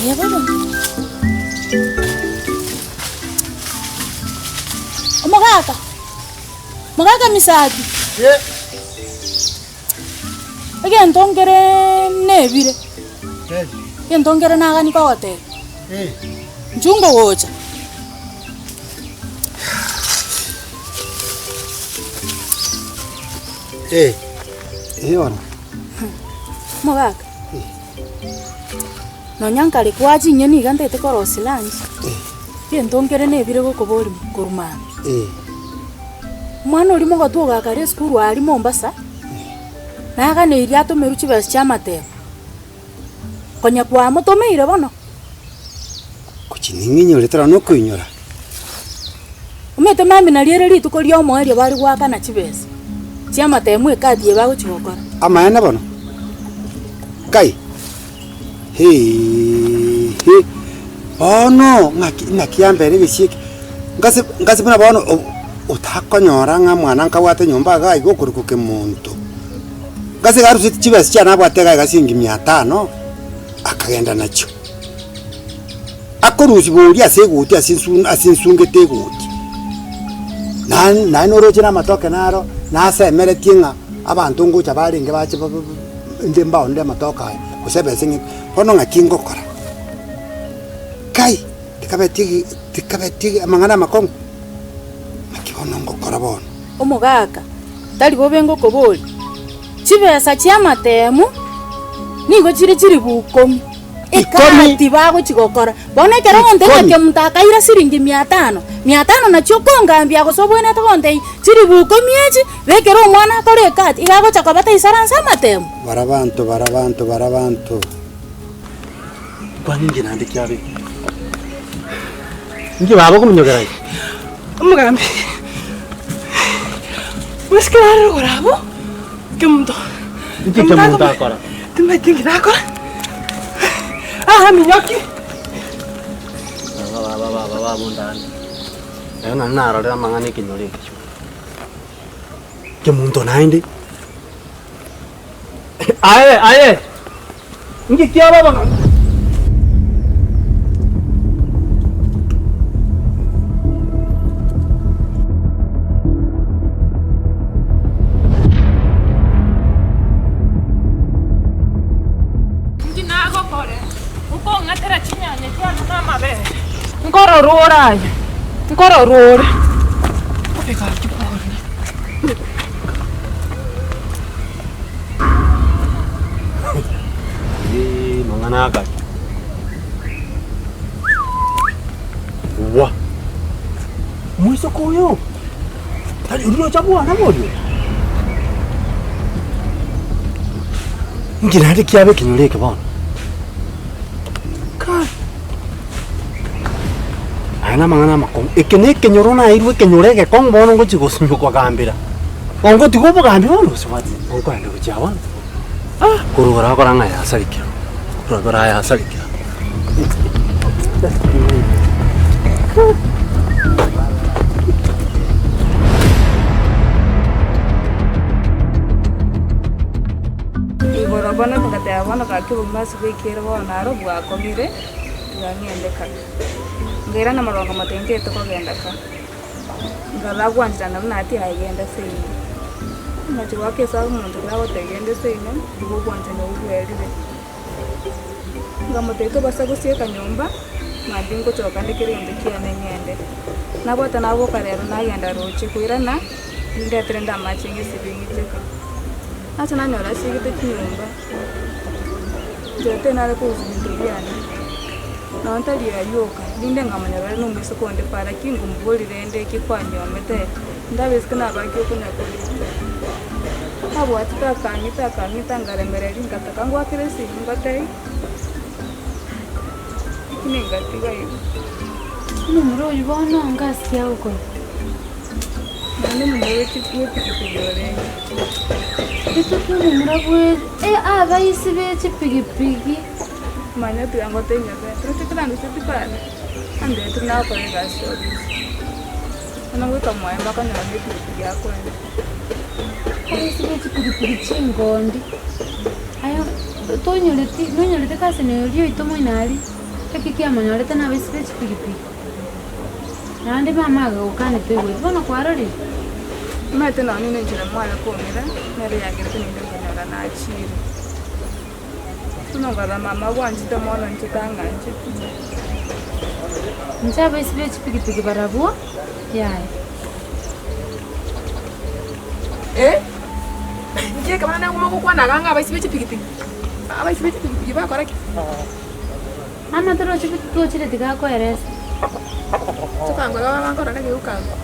Ya baba. Magaka misati. Again tongere nebire. Again tongere nagani kwa hotel. Njungo wocha. Ona. Magaka. No nyankali kwaji nyeni gante te korosi lunch. Again tongere nebire go kobori kuruma. Mwana uri mogo tuga kare skuru ari Mombasa. Naga ne iria to meruchi bas chamate. Konya kwa moto meire bono. Kuchininginyo letara no kuinyora. Umete mami na liere litu ko lyo mo eri bari gwaka na chibesa. Chamate mwe kadi ye bago chigokora. Ama yana bono. Kai. He. Oh no, ngakiambere bishiki. Ngase bana bono utakonyora nga mwana nkawate nyumba ga igokuru muntu. Ngase garu chibesa cyana bwatega gasingi 500 akagenda nacho. Akoruzi buri aseguti asinsunge guti. Nani orojina matoke naro nase meretinga abantu ngucha baringe bache ndemba onde matoka kusebesingi hono ngakingo kora. Kai tikabetigi amangana makongo. Makibono ngokora bono. Omugaka tali bobengo koboli. Chibesa chiamatemu nigo chiri bukomi. Ikati bago chigokora. Bona kero onde ke mutaka ira siringi 500. 500 na chokonga ambia go sobwena to onde chiri bukomi eji bekero mwana tore kati igago chakabata isaransa matemu. Barabantu. Kwani ngina ndikyabe. Ngi babo kumnyogera. Umugambi. Muskara gorabo. Kemundo. Ngi kemundo akora. Tumetingi nakora. Minyoki. Baba mundani. Yana naro ra mangane kinyore kicho. Kemundo nainde. Aye. Ngi kya baba. Nkoro rora. Opeka kipori. Mangana ka. Wa. Muiso koyo. Tadi ulo chabu ana bodo. Ngina hadi kiabe kinyole ke bon. Ana mangana makong ikene kenyorona irwe kenyorege kong bono ngo chigosunyo kwa gambira ongo tigubo gambi bono swati ongo ande kuchawa kurugara koranga ya sarikira kurugara ya sarikira Igoro bana ngate abana kakibu masu bekera bona aro bwa komire yani endeka ngera na marongo matenge to kogenda ka ngala gwanjana na ati ayenda sei na tiwake sa umuntu lawo tegende sei no dugo gwanjana ubwerire ngamo teto basagusie kanyumba madingo choka ndekere ndikia nengende nabota nabo karero na yenda roche kuirana ndia trenda machingi sibingi cheka acha na nyora sigite kinyumba jote na ko uzindiana na ntali ya yoka linde ngamanya bari no mwiso konde para kingu mboli rende kikwanyo mete ndabesika nabaki okunya ko abo ataka kanyita ngaremereri ngataka ngwa kiresi ngatei ningatiga hivi Numero yubona ngasi yauko nani mwewe kipigore Ito kwa numero aba isibe chipigipigi manya tu yango tenya pero tikana nusipikana ande tuna ko ngasi ana weka mwamba kana nipigi yako isibe chipigipigi chingondi ayo Nonyolete kasi neolio itomo inali. Kiki amanyolete na besi pikipiki. Nandi mama agukane pewe. Bona kwarori. Mate na nini njira mwala komera. Nere yagirete ninde kanyora na achiri. Tunongara mama wanjita mwana ntitanga nje. Ncha besi pikipiki barabua. Yai. Nje kama na ngoma kwa na ganga abaisi pikipiki. Abaisi pikipiki ba koraki. Mama toro chile tika ko eres. Tukangwa baba ngora nake ukanga.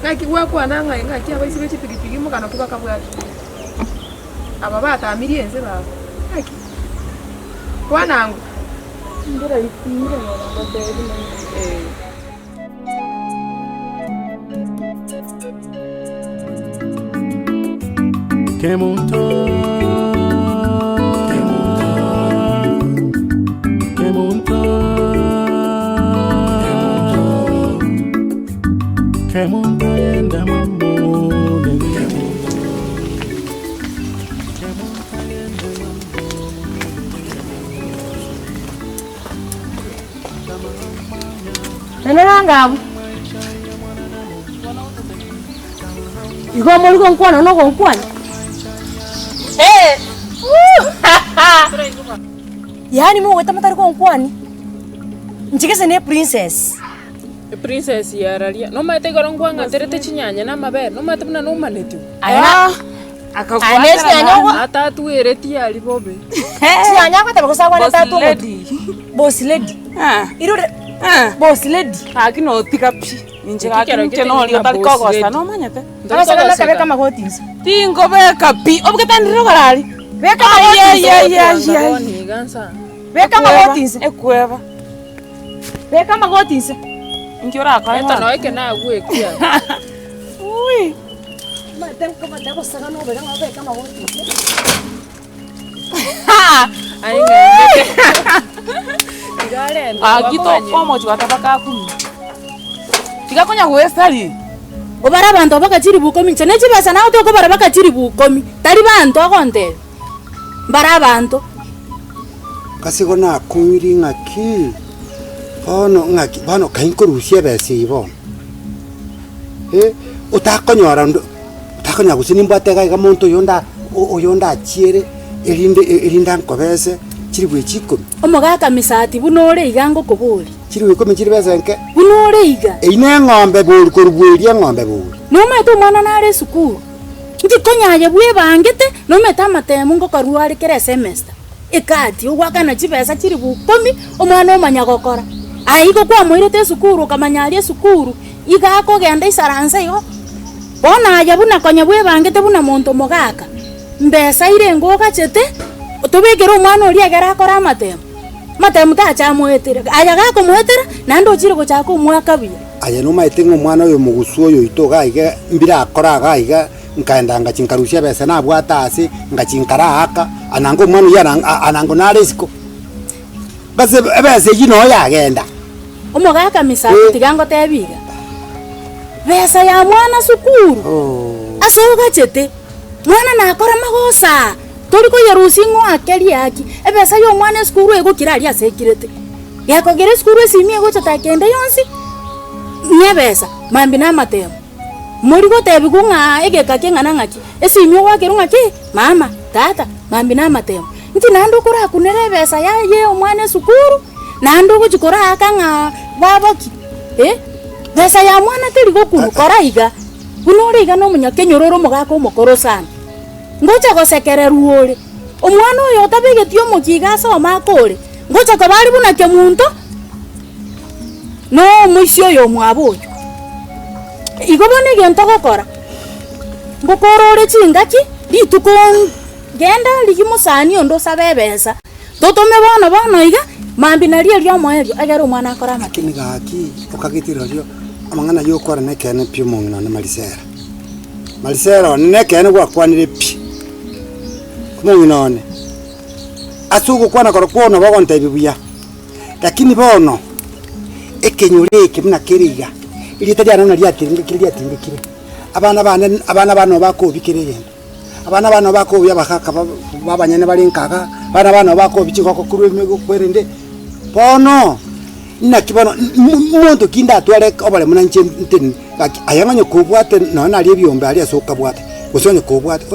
Ngaki kwa na ngai ngaki abaisi pikipiki mukana kuba kabwa. Aba batamirie nze ba. Ngaki. Wanangu. Ndira ipimire na mbele Que montón, que montón, que montón, que montón en la mambo, Nenanga. Igo mori con kwano no con kwano. Yani mo weta matari kwa nkwani. Nchikese ne princess. Princess ya ralia. No mate gorongwa ngaterete chinyanya na maber. No mate buna no manetu. Ayana. Anes nyanya atatu ereti ali bobe. Chinyanya kwa tabe kusagwa na tatu. Boss lady. Iro boss lady. Akino tika pi. Injira kinche no lio tal kogosta no manyate. Akasaka na kabe kama gotis. Tingo beka pi. Obuketa ndiro garali. Beka magotis. Beka magotis. Ekweva. Beka magotis. Injora ka eta no eke na gwekia. Ui. Matem kama dabo saga no beka magotis. Ai ngeke. Igale. Agito komo chwata baka kumi. Tikakonya kuwestali. Obara bantu abakachiri bukomi nchane chibasa nawe toko bara bakachiri bukomi. Tari bantu akonde. Bara bantu. Kasi kona kumiri ngaki. Bono kainkorusia bese ibo. Utakonyora utakonya kusini mbate kai kamonto yonda chiere elinda nkobese chiri bwechiko. Omogaka misati bunore igango kobori. Chiri wikomi chiri bese nke. Bunore iga. Ine ngombe bori korubweria ngombe bori. Noma to mwana nare sukuru. Ndikonya bwe bangete no meta matemu ngokarwari kere semester. Ikati ugwakana chibesa chiri bukomi omwana omanya gokora. Aiko kwa moirete sukuru kamanyarie sukuru iga akogenda isaransa yo. Bona aya buna konya bwe bangete buna monto mogaka. Mbesa ire ngoka chete otobekero omwana ori agera akora matemu. Matemu tacha moetera. Aya gako moetera nando chiri gochaka omwaka bia. Aya no maitenga omwana oyo mugusu oyo itoga iga mbira akora ga iga nkaenda ngachinkarusia besa na bwata ase ngachinkara aka anango mwana yana anango na risiko base bese yino yagenda omogaka misati tigango tebiga besa ya mwana sukuru asoga chete mwana na akora magosa tori ko yerusi ngo akeri yaki ebesa yo mwana sukuru ego kirari asekirete yakogere sukuru esimi ego chata kende yonsi nyebesa mambi na matemo muri go tebi kunga egeka kengana ngaki esimi wake rungaki mama tata mambi na matemo nti nando kora kunere besa ya ye omwana sukuru nando go chikora akanga babaki besa ya mwana teri go kuru kora iga kunore iga no munyake nyororo mogaka omokoro sana ngocha gosekere ruore omwana oyo tabegetio mokiga so makore ngocha kabari buna ke muntu no muisio yo mwaboyo igobone gento gokora ngokorore chingaki litukon genda ligimusani ondo sabebesa totome bono iga mambi na lio moerio agero mwana akora makini gaki okagitiro lio amangana yo kora nekene pio mongina na malisera nekene gwa kwanire pi kumongina ne asugo kwana korokwono bagonta bibuya lakini bono ekenyureke mna kiriga ili tajana na lya tiringa kiri abana bano bako bikirege abana bano bakobya bakaka babanyene bali nkaka bana bano bakobya chikoko kurwe mego kwerende bono nakibono muntu kinda atware obale munanche ntini ayanganye kubwate nona ali ebyombe ali asoka bwate usonye kubwate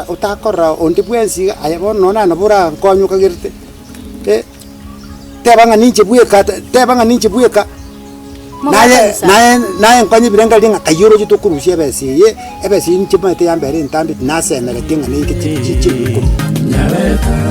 utakora ondi bwensi ayabono nona nabura nkonyuka girte tebanga ninche bweka naye nkonye birenga linga kayoro jitukurushye besiye ebesi ninche mate yambere ntambi nasemere tinga nike chichi Nyabeta,